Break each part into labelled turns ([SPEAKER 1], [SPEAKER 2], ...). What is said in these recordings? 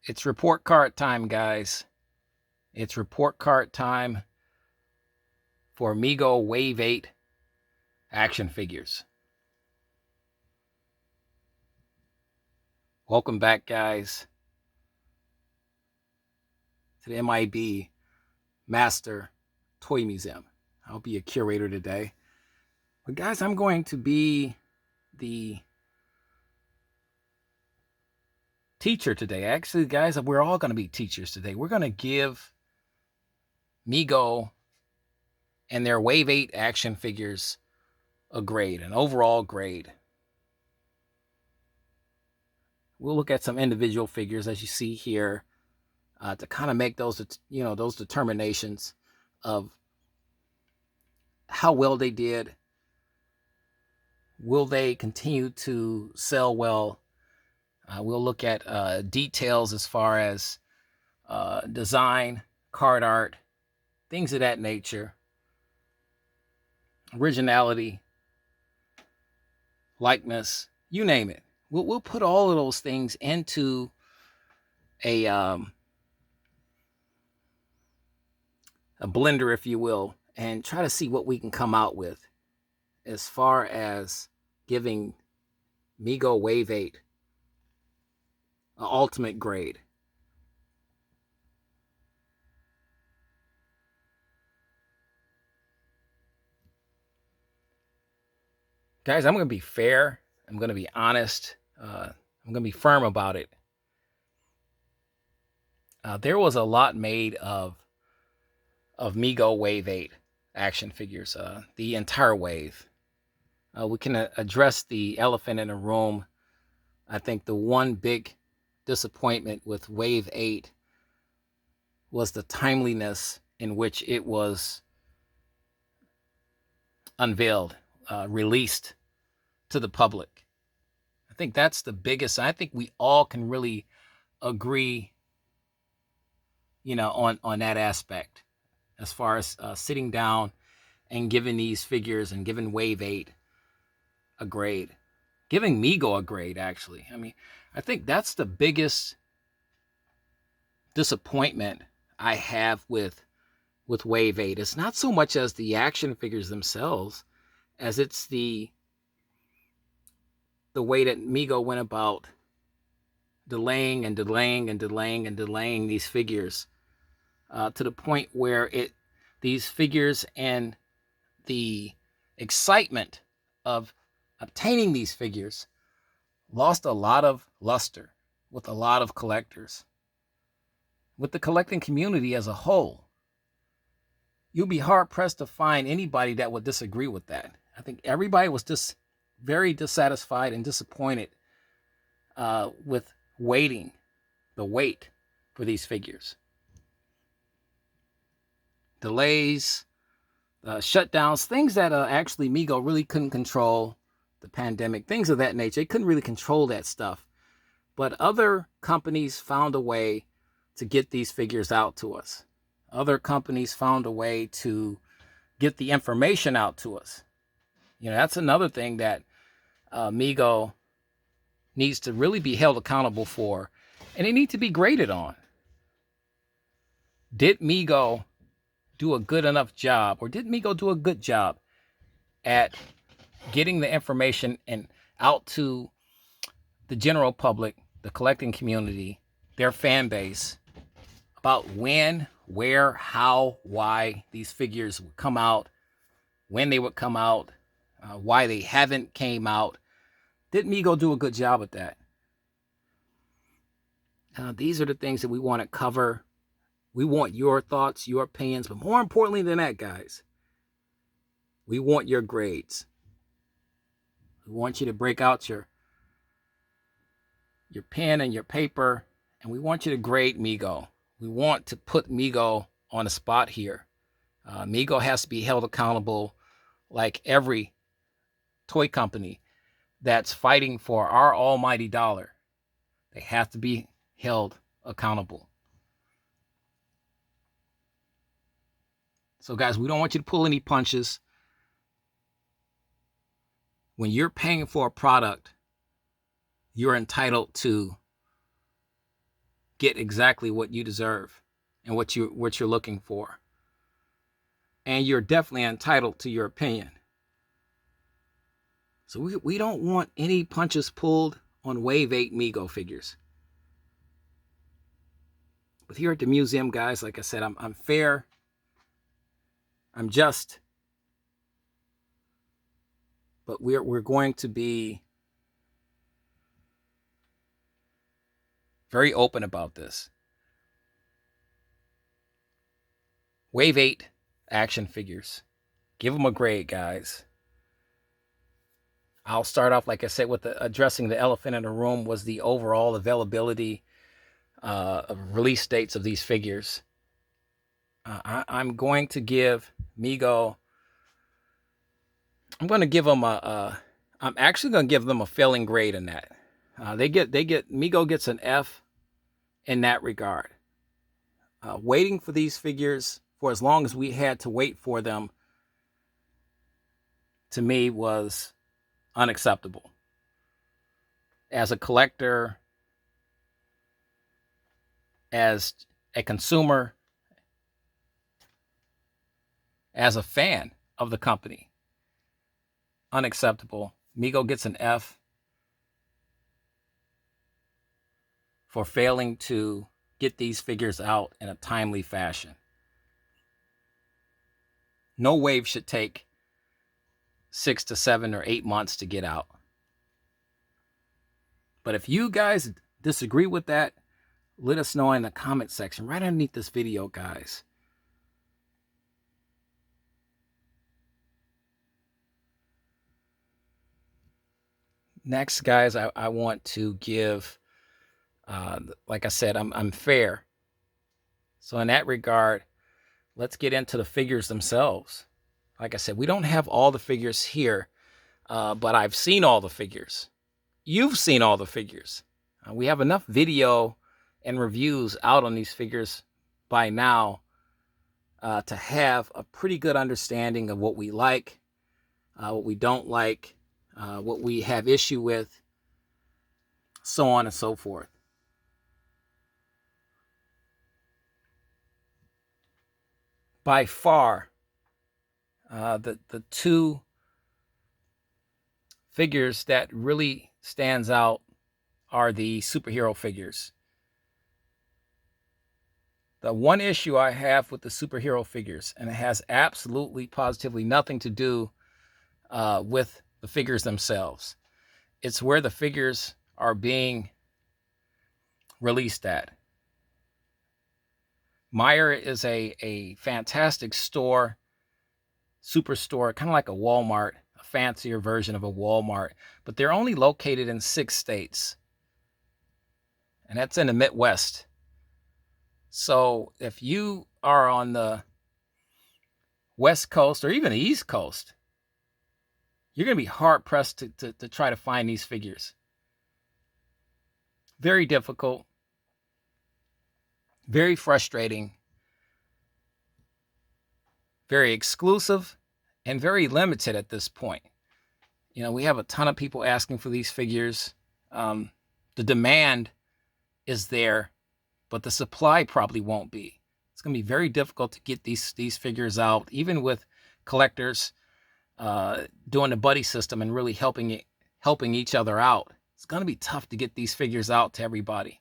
[SPEAKER 1] It's report card time, guys. It's report card time for Mego Wave 8 action figures. Welcome back, guys, to the M.I.B Master Toy Museum. I'll be a curator today. But guys, I'm going to be the teacher today. Actually, guys, we're all going to be teachers today. We're going to give Mego and their Wave 8 action figures a grade, an overall grade. We'll look at some individual figures, as you see here, to kind of make those, those determinations of how well they did. Will they continue to sell well? We'll look at details as far as design, card art, things of that nature, originality, likeness, you name it. We'll put all of those things into a blender, if you will, and try to see what we can come out with as far as giving Mego Wave 8 an ultimate grade. Guys, I'm going to be fair. I'm going to be honest. I'm going to be firm about it. There was a lot made of Mego Wave 8 action figures, the entire wave. We can address the elephant in the room. I think the one big disappointment with Wave 8 was the timeliness in which it was unveiled, released to the public. I think that's the biggest. I think we all can really agree, on that aspect, as far as sitting down and giving these figures and giving Wave 8 a grade, giving Mego a grade, actually. I mean, I think that's the biggest disappointment I have with Wave 8. It's not so much as the action figures themselves, as it's the way that Mego went about delaying and delaying and delaying and delaying these figures, to the point where these figures and the excitement of obtaining these figures lost a lot of luster with a lot of collectors, with the collecting community as a whole. You'll be hard pressed to find anybody that would disagree with that. I think everybody was just very dissatisfied and disappointed with the wait for these figures. Delays, shutdowns, things that actually Mego really couldn't control, the pandemic, things of that nature. They couldn't really control that stuff. But other companies found a way to get these figures out to us. Other companies found a way to get the information out to us. That's another thing that Mego needs to really be held accountable for, and they need to be graded on. Did Mego do a good enough job, or did Mego do a good job at getting the information and out to the general public, the collecting community, their fan base, about when, where, how, why these figures would come out, when they would come out, why they haven't came out? Did Mego do a good job at that? These are the things that we want to cover. We want your thoughts, your opinions, but more importantly than that, guys, we want your grades. We want you to break out your pen and your paper, and we want you to grade Mego. We want to put Mego on a spot here. Mego has to be held accountable, like every toy company that's fighting for our almighty dollar. They have to be held accountable. So guys, we don't want you to pull any punches. When you're paying for a product, you're entitled to get exactly what you deserve and what you're looking for. And you're definitely entitled to your opinion. So we don't want any punches pulled on Wave 8 Mego figures. But here at the museum, guys, like I said, I'm fair, I'm just, but we're going to be very open about this. Wave 8 action figures. Give them a grade, guys. I'll start off, like I said, with addressing the elephant in the room was the overall availability of release dates of these figures. I'm going to give Mego, I'm actually going to give them a failing grade in that. Mego gets an F in that regard. Waiting for these figures for as long as we had to wait for them, to me, was unacceptable. As a collector, as a consumer, as a fan of the company, unacceptable. Mego gets an F for failing to get these figures out in a timely fashion. No wave should take 6 to 7 or 8 months to get out. But if you guys disagree with that, let us know in the comment section right underneath this video, guys. Next, guys, I want to give, like I said, I'm fair. So in that regard, let's get into the figures themselves. Like I said, we don't have all the figures here, but I've seen all the figures. You've seen all the figures. We have enough video and reviews out on these figures by now to have a pretty good understanding of what we like, what we don't like, what we have issue with, so on and so forth. By far, the two figures that really stands out are the superhero figures. The one issue I have with the superhero figures, and it has absolutely positively nothing to do with the figures themselves, it's where the figures are being released at. Meijer is a fantastic store, superstore, kind of like a Walmart, a fancier version of a Walmart, but they're only located in 6 states, and that's in the Midwest. So if you are on the West Coast or even the East Coast, you're going to be hard-pressed to try to find these figures. Very difficult, very frustrating, very exclusive, and very limited at this point. You know, we have a ton of people asking for these figures. The demand is there, but the supply probably won't be. It's going to be very difficult to get these figures out, even with collectors doing the buddy system and really helping each other out. It's going to be tough to get these figures out to everybody.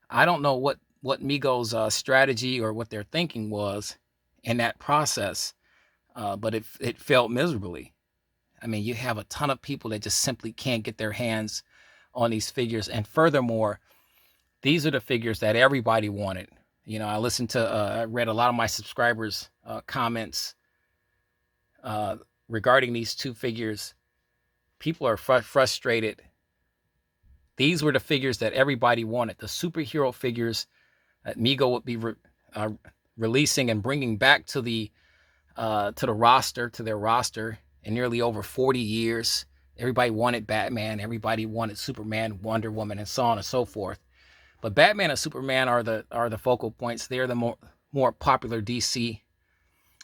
[SPEAKER 1] I don't know what Mego's strategy or what their thinking was in that process, but it failed miserably. I mean, you have a ton of people that just simply can't get their hands on these figures. And furthermore, these are the figures that everybody wanted. You know, I read a lot of my subscribers' comments regarding these two figures. People are frustrated. These were the figures that everybody wanted, the superhero figures that Mego would be releasing and bringing back to their roster in nearly over 40 years. Everybody wanted Batman, everybody wanted Superman, Wonder Woman, and so on and so forth. But Batman and Superman are the focal points. They're the more popular DC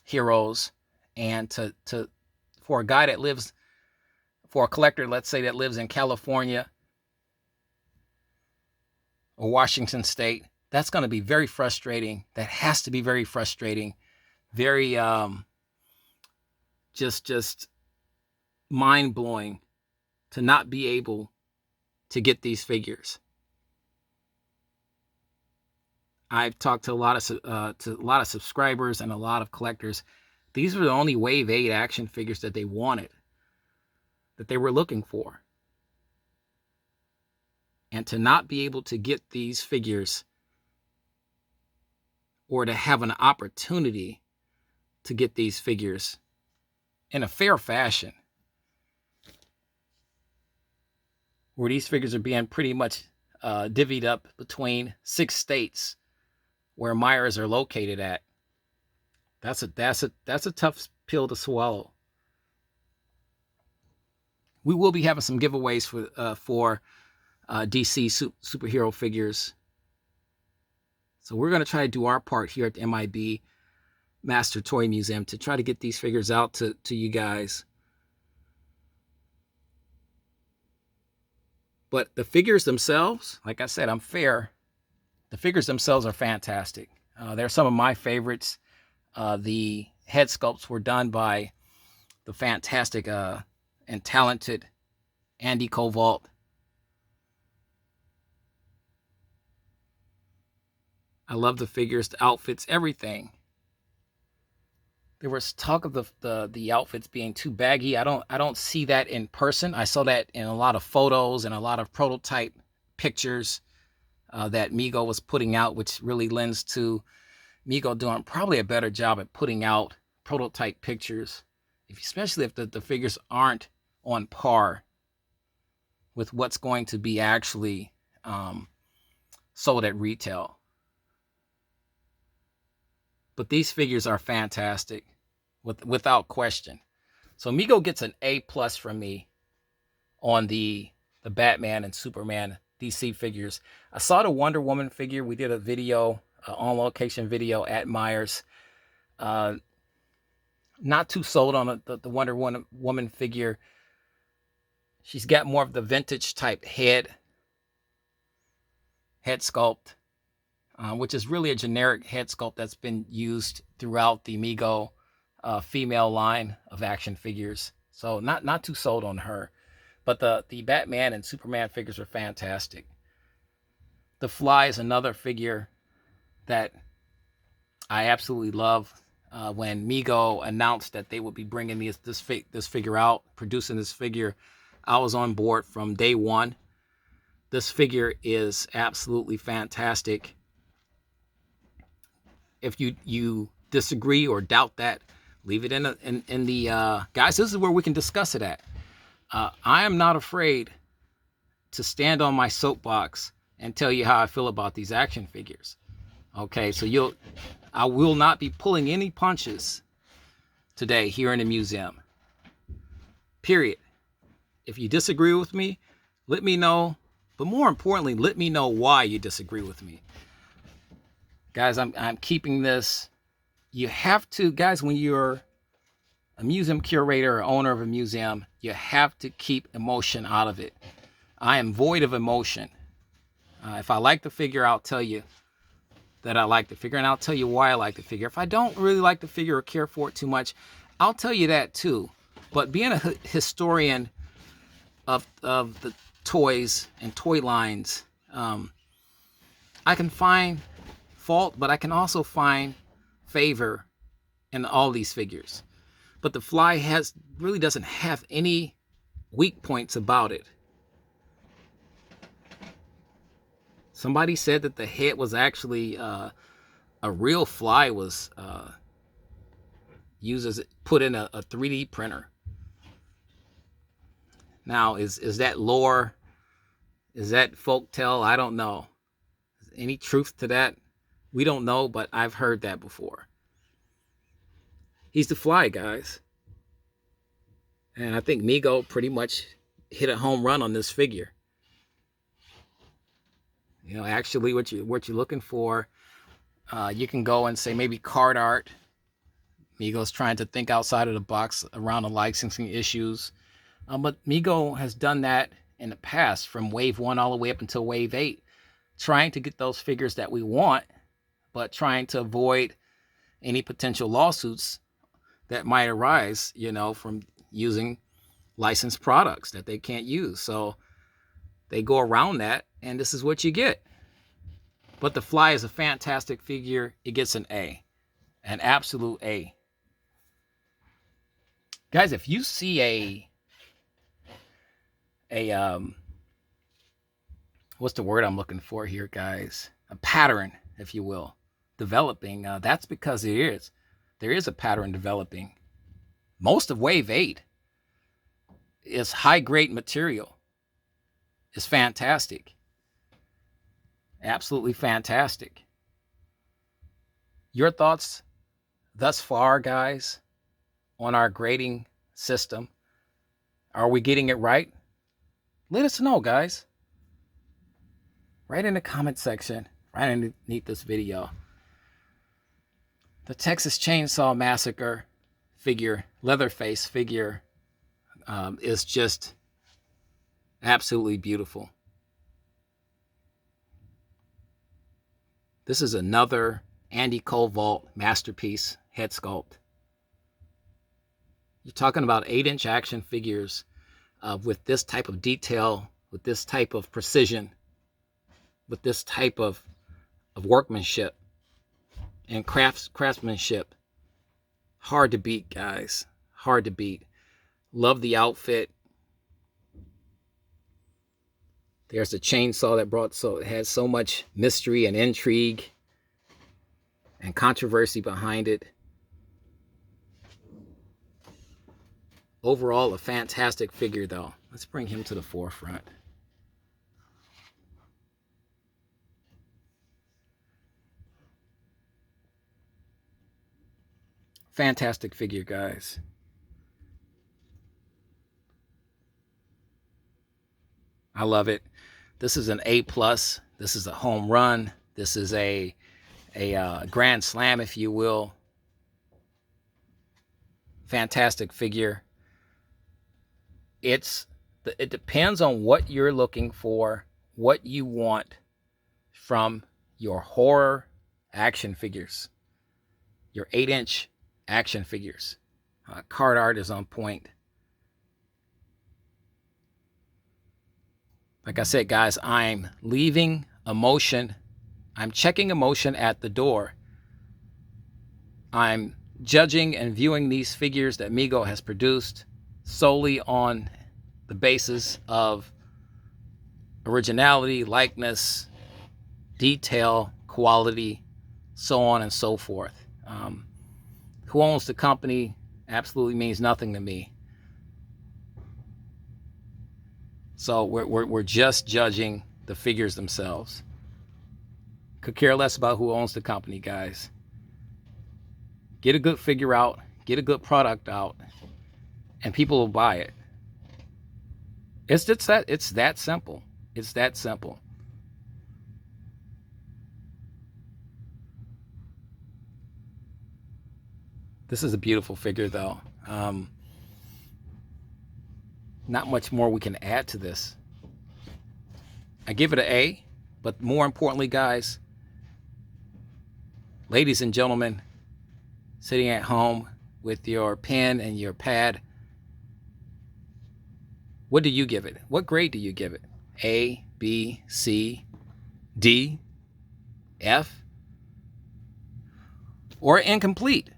[SPEAKER 1] heroes. And for a collector, let's say, that lives in California or Washington State, That's going to be very frustrating. That has to be very frustrating. Very just mind blowing to not be able to get these figures. I've talked to a lot of subscribers and a lot of collectors. These were the only Wave 8 action figures that they wanted, that they were looking for. And to not be able to get these figures, or to have an opportunity to get these figures in a fair fashion, where these figures are being pretty much divvied up between 6 states where Myers are located at. That's a tough pill to swallow. We will be having some giveaways for DC superhero figures. So we're going to try to do our part here at the M.I.B. Master Toy Museum to try to get these figures out to you guys. But the figures themselves, like I said, I'm fair. The figures themselves are fantastic. They're some of my favorites. The head sculpts were done by the fantastic and talented Andy Covalt. I love the figures, the outfits, everything. There was talk of the outfits being too baggy. I don't see that in person. I saw that in a lot of photos and a lot of prototype pictures that Mego was putting out, which really lends to Mego doing probably a better job at putting out prototype pictures, especially if the figures aren't on par with what's going to be actually sold at retail. But these figures are fantastic, without question. So Mego gets an A+ from me on the Batman and Superman DC figures. I saw the Wonder Woman figure. We did a video, on location video at Myers. Not too sold on the Wonder Woman figure. She's got more of the vintage type head sculpt, which is really a generic head sculpt that's been used throughout the Mego female line of action figures. So not too sold on her. But the Batman and Superman figures are fantastic. The Fly is another figure that I absolutely love. When Mego announced that they would be bringing this figure out, producing this figure, I was on board from day one. This figure is absolutely fantastic. If you disagree or doubt that, leave it in the guys. This is where we can discuss it at. I am not afraid to stand on my soapbox and tell you how I feel about these action figures. Okay, so I will not be pulling any punches today here in the museum. Period. If you disagree with me, let me know. But more importantly, let me know why you disagree with me. Guys, I'm keeping this. You have to, guys, when you're a museum curator or owner of a museum, you have to keep emotion out of it. I am void of emotion. If I like the figure, I'll tell you that I like the figure, and I'll tell you why I like the figure. If I don't really like the figure or care for it too much, I'll tell you that too. But being a historian of the toys and toy lines, I can find fault, but I can also find favor in all these figures. But the Fly really doesn't have any weak points about it. Somebody said that the head was actually a real fly was put in a 3D printer. Now, is that lore? Is that folktale? I don't know. Is any truth to that? We don't know, but I've heard that before. He's the Fly, guys. And I think Mego pretty much hit a home run on this figure. You know, actually, what you're looking for, you can go and say maybe card art. Mego's trying to think outside of the box around the licensing issues. But Mego has done that in the past, from Wave 1 all the way up until Wave 8. trying to get those figures that we want, but trying to avoid any potential lawsuits that might arise, from using licensed products that they can't use. So they go around that, and this is what you get. But the Fly is a fantastic figure. It gets an A, an absolute A. Guys, if you see what's the word I'm looking for here, guys? A pattern, if you will, developing. That's because there is a pattern developing. Most of Wave 8 is high-grade material. It's fantastic. Absolutely fantastic. Your thoughts thus far, guys, on our grading system? Are we getting it right? Let us know, guys. Right in the comment section, right underneath this video. The Texas Chainsaw Massacre figure, Leatherface figure, is just absolutely beautiful. This is another Andy Koval masterpiece head sculpt. You're talking about 8-inch action figures with this type of detail, with this type of precision, with this type of workmanship and craftsmanship. Hard to beat, guys. Hard to beat. Love the outfit. There's a chainsaw that it has so much mystery and intrigue and controversy behind it. Overall, a fantastic figure, though. Let's bring him to the forefront. Fantastic figure, guys. I love it. This is an A+. This is a home run. This is a grand slam, if you will. Fantastic figure. It depends on what you're looking for, what you want from your horror action figures, your 8-inch action figures. Card art is on point. Like I said, guys, I'm leaving emotion. I'm checking emotion at the door. I'm judging and viewing these figures that Mego has produced solely on the basis of originality, likeness, detail, quality, so on and so forth. Who owns the company absolutely means nothing to me. So we're just judging the figures themselves. Could care less about who owns the company, guys. Get a good figure out, get a good product out, and people will buy it. It's that simple. It's that simple. This is a beautiful figure, though. Not much more we can add to this. I give it an A, but more importantly, guys, ladies and gentlemen, sitting at home with your pen and your pad, what do you give it? What grade do you give it? A, B, C, D, F, or incomplete?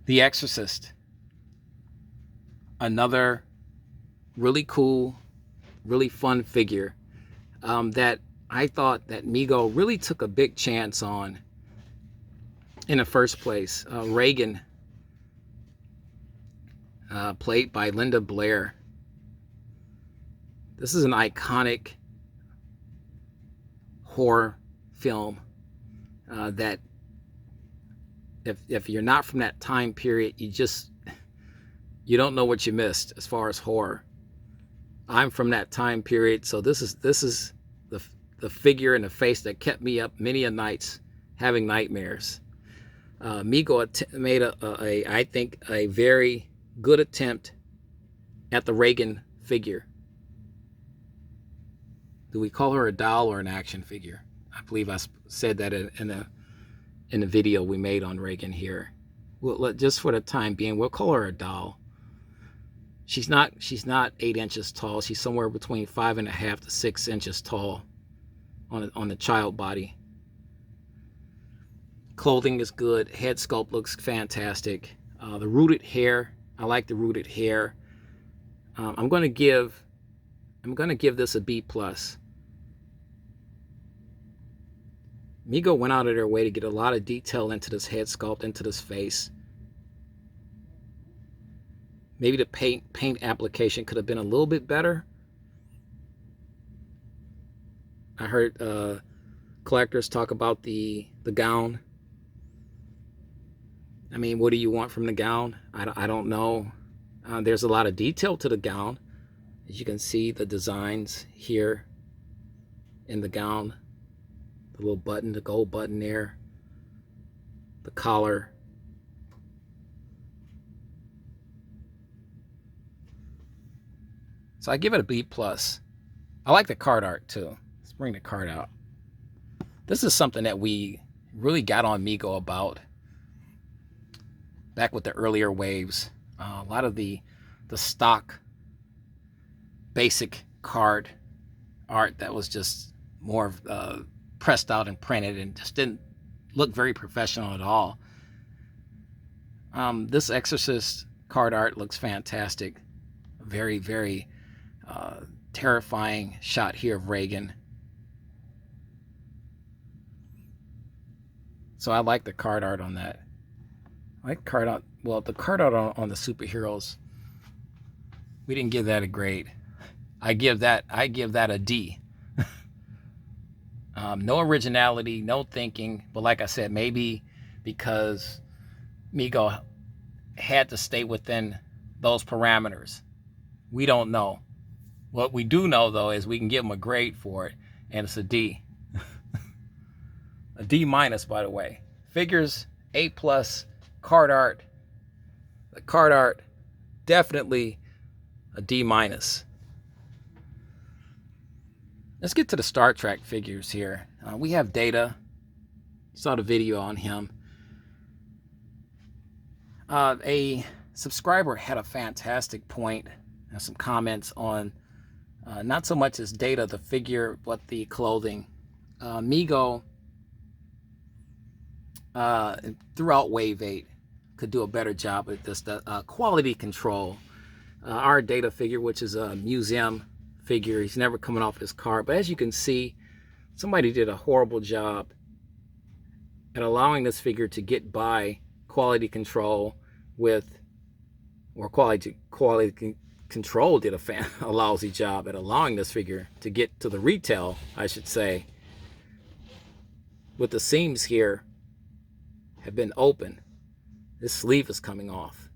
[SPEAKER 1] The Exorcist. Another really cool, really fun figure that I thought that Mego really took a big chance on in the first place. Reagan, played by Linda Blair. This is an iconic horror film that if you're not from that time period, you don't know what you missed as far as horror. I'm from that time period, so this is the figure and the face that kept me up many a nights having nightmares. Mego made I think a very good attempt at the Reagan figure. Do we call her a doll or an action figure? I believe I said that in a video we made on Reagan here. Well, just for the time being, we'll call her a doll. She's not 8 inches tall. She's somewhere between 5.5 to 6 inches tall on the child body. Clothing is good. Head sculpt looks fantastic. The rooted hair, I like the rooted hair. I'm gonna give this a B+. Mego went out of their way to get a lot of detail into this head sculpt, into this face. Maybe the paint application could have been a little bit better. I heard collectors talk about the gown. I mean, what do you want from the gown? I don't know. There's a lot of detail to the gown. As you can see, the designs here in the gown. The little button, the gold button there. The collar. So I give it a B+. I like the card art too. Let's bring the card out. This is something that we really got on Mego about back with the earlier waves. A lot of the stock basic card art that was just more pressed out and printed and just didn't look very professional at all. This Exorcist card art looks fantastic. Very, very terrifying shot here of Reagan. So I like the card art on that. I like card art. Well, the card art on the superheroes, we didn't give that a grade. I give that a D. No originality, no thinking, but like I said, maybe because Mego had to stay within those parameters. We don't know. What we do know, though, is we can give them a grade for it, and it's a D. A D-, by the way. Figures, A+, card art. The card art, definitely a D-. Let's get to the Star Trek figures here. We have Data. You saw the video on him. A subscriber had a fantastic point and some comments on not so much as Data, the figure, but the clothing. Mego, throughout Wave 8, could do a better job with this. The quality control. Our Data figure, which is a museum figure, he's never coming off his card. But as you can see, somebody did a horrible job at allowing this figure to get by quality control with, or quality control did a lousy job at allowing this figure to get to the retail, I should say, with the seams here have been open. This sleeve is coming off.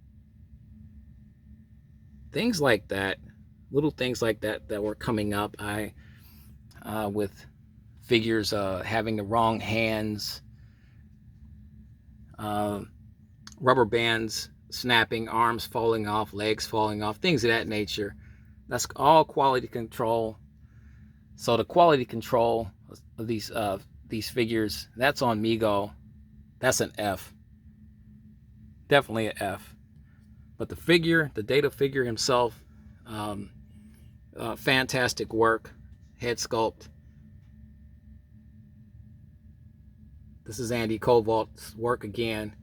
[SPEAKER 1] Things like that, little things like that that were coming up. With figures having the wrong hands, rubber bands snapping, arms falling off, legs falling off, things of that nature. That's all quality control. So the quality control of these figures, that's on Mego. That's an F. Definitely an F. But the figure, the Data figure himself, fantastic work. Head sculpt. This is Andy Kovalt's work again.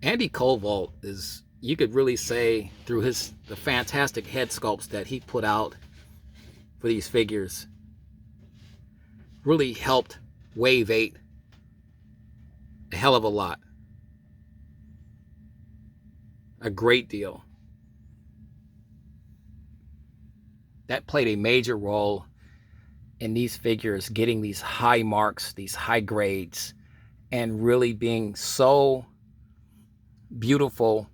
[SPEAKER 1] Andy Kovalt is, you could really say, through the fantastic head sculpts that he put out for these figures, really helped Wave 8 a hell of a lot. A great deal. That played a major role in these figures getting these high marks, these high grades, and really being so beautiful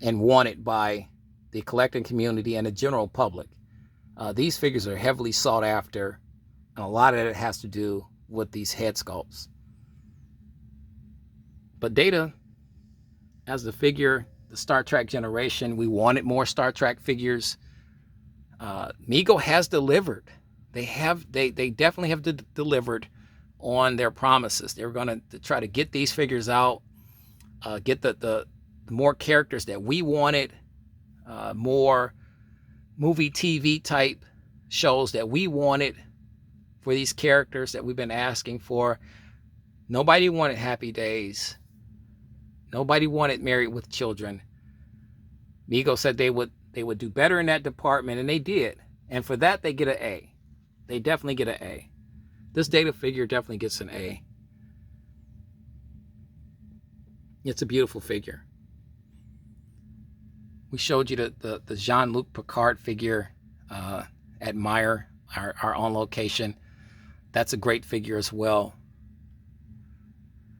[SPEAKER 1] and wanted by the collecting community and the general public. These figures are heavily sought after, and a lot of it has to do with these head sculpts. But Data, as the figure, the Star Trek generation, we wanted more Star Trek figures. Mego has delivered. They definitely have delivered on their promises. They're going to try to get these figures out, get the more characters that we wanted, more movie TV type shows that we wanted for these characters that we've been asking for. Nobody wanted Happy Days. Nobody wanted Married with Children. Mego said they would do better in that department, and they did. And for that, they get an A. They definitely get an A. This data figure definitely gets an A. It's a beautiful figure. We showed you the Jean-Luc Picard figure at Meyer, our own location. That's a great figure as well.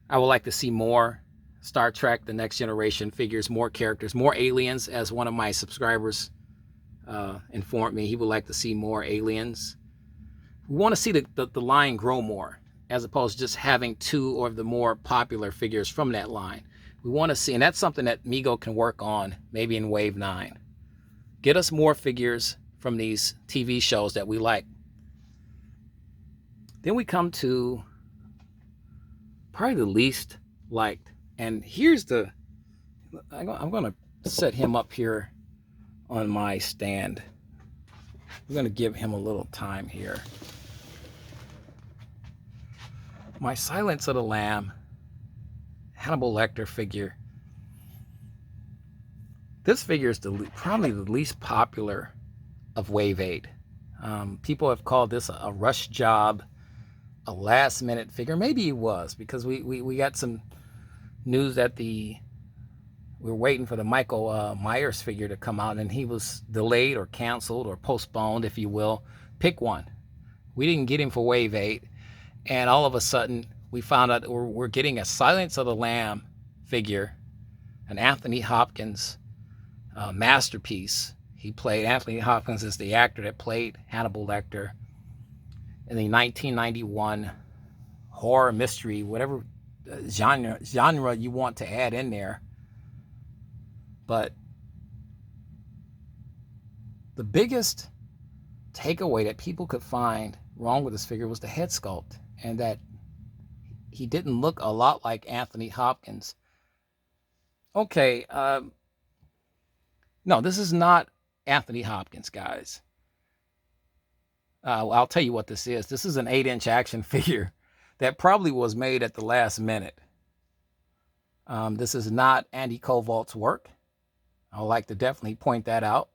[SPEAKER 1] I would like to see more Star Trek, The Next Generation figures, more characters, more aliens, as one of my subscribers informed me. He would like to see more aliens. We want to see the line grow more, as opposed to just having 2 of the more popular figures from that line. We want to see, and that's something that Mego can work on maybe in Wave 9. Get us more figures from these TV shows that we like. Then we come to probably the least liked. And here's I'm going to set him up here on my stand. We're going to give him a little time here. My Silence of the Lamb Hannibal Lecter figure. This figure is probably the least popular of Wave 8. People have called this a rush job, a last minute figure. Maybe it was, because we got some news that we were waiting for the Michael Myers figure to come out, and he was delayed or canceled or postponed, if you will. Pick one. We didn't get him for Wave 8, and all of a sudden we found out we're getting a Silence of the Lamb figure, an Anthony Hopkins masterpiece. Anthony Hopkins is the actor that played Hannibal Lecter in the 1991 horror mystery, whatever genre you want to add in there. But the biggest takeaway that people could find wrong with this figure was the head sculpt, and that he didn't look a lot like Anthony Hopkins. Okay, no, this is not Anthony Hopkins, guys. I'll tell you what this is. This is an 8-inch action figure that probably was made at the last minute. This is not Andy Kovalt's work. I would like to definitely point that out.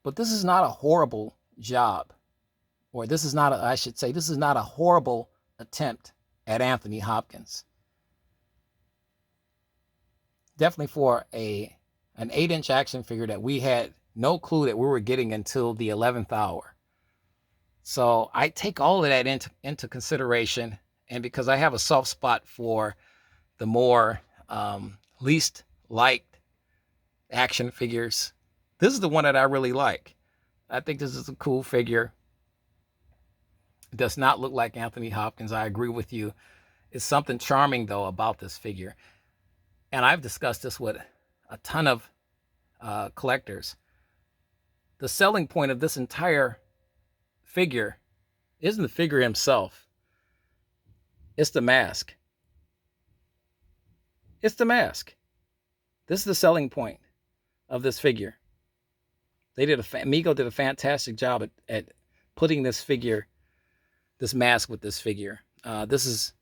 [SPEAKER 1] But this is not a horrible job. Or this is not a horrible attempt at Anthony Hopkins. Definitely for an 8-inch action figure that we had no clue that we were getting until the 11th hour. So I take all of that into consideration, and because I have a soft spot for the more least liked action figures, this is the one that I really like. I think this is a cool figure. It does not look like Anthony Hopkins. I agree with you. It's something charming, though, about this figure. And I've discussed this with a ton of collectors. The selling point of this entire figure isn't the figure himself. It's the mask. It's the mask. This is the selling point of this figure. Mego did a fantastic job at putting this mask with this figure. This is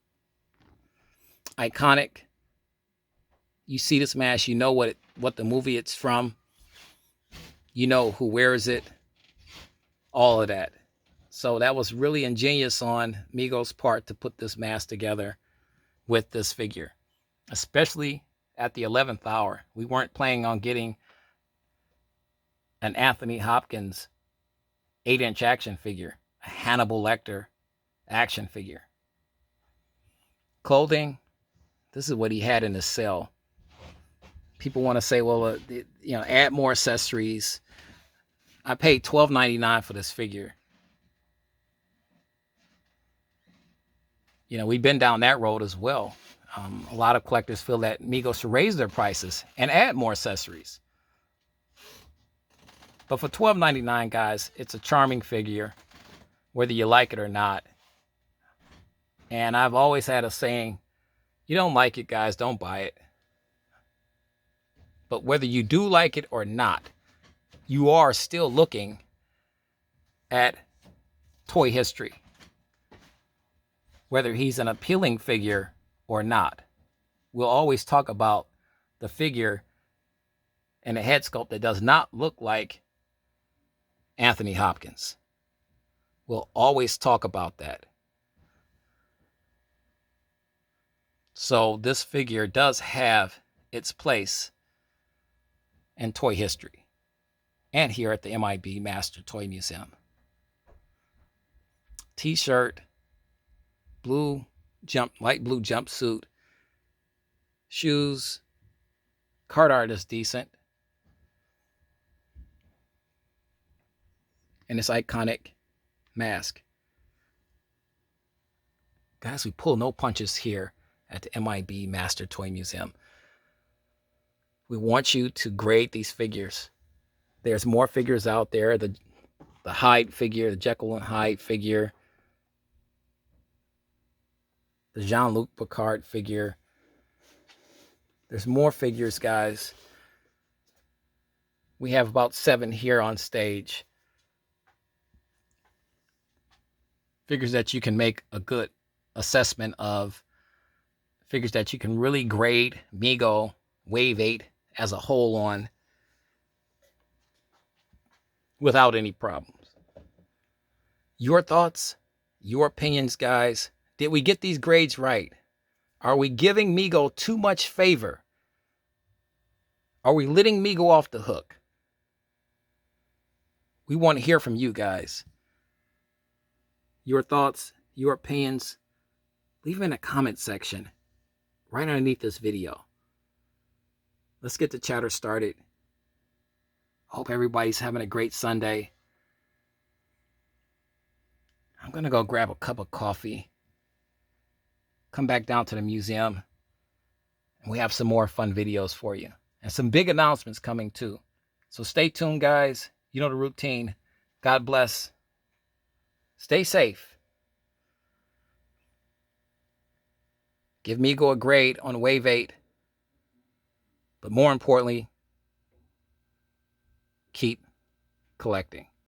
[SPEAKER 1] iconic. You see this mask, you know what the movie it's from. You know who wears it. All of that. So that was really ingenious on Mego's part to put this mask together with this figure, especially at the 11th hour. We weren't planning on getting an Anthony Hopkins 8-inch action figure, a Hannibal Lecter action figure. Clothing, this is what he had in his cell. People want to say, well, add more accessories. I paid $12.99 for this figure. We've been down that road as well. A lot of collectors feel that Mego should raise their prices and add more accessories. But for $12.99, guys, it's a charming figure, whether you like it or not. And I've always had a saying, you don't like it, guys, don't buy it. But whether you do like it or not, you are still looking at toy history, whether he's an appealing figure or not. We'll always talk about the figure and a head sculpt that does not look like Anthony Hopkins. We'll always talk about that. So this figure does have its place in toy history and here at the M.I.B. Master Toy Museum. T-shirt, light blue jumpsuit, shoes, card art is decent, and this iconic mask. Guys, we pull no punches here at the M.I.B. Master Toy Museum. We want you to grade these figures. There's more figures out there. The Hyde figure, the Jekyll and Hyde figure, the Jean-Luc Picard figure. There's more figures, guys. We have about 7 here on stage. Figures that you can make a good assessment of. Figures that you can really grade Mego, Wave 8 as a whole on without any problems. Your thoughts, your opinions, guys. Did we get these grades right? Are we giving Mego too much favor? Are we letting Mego off the hook? We want to hear from you guys. Your thoughts, your opinions, leave them in the comment section right underneath this video. Let's get the chatter started. Hope everybody's having a great Sunday. I'm going to go grab a cup of coffee, come back down to the museum, and we have some more fun videos for you. And some big announcements coming too. So stay tuned, guys. You know the routine. God bless. Stay safe. Give Mego a grade on Wave 8. But more importantly, keep collecting.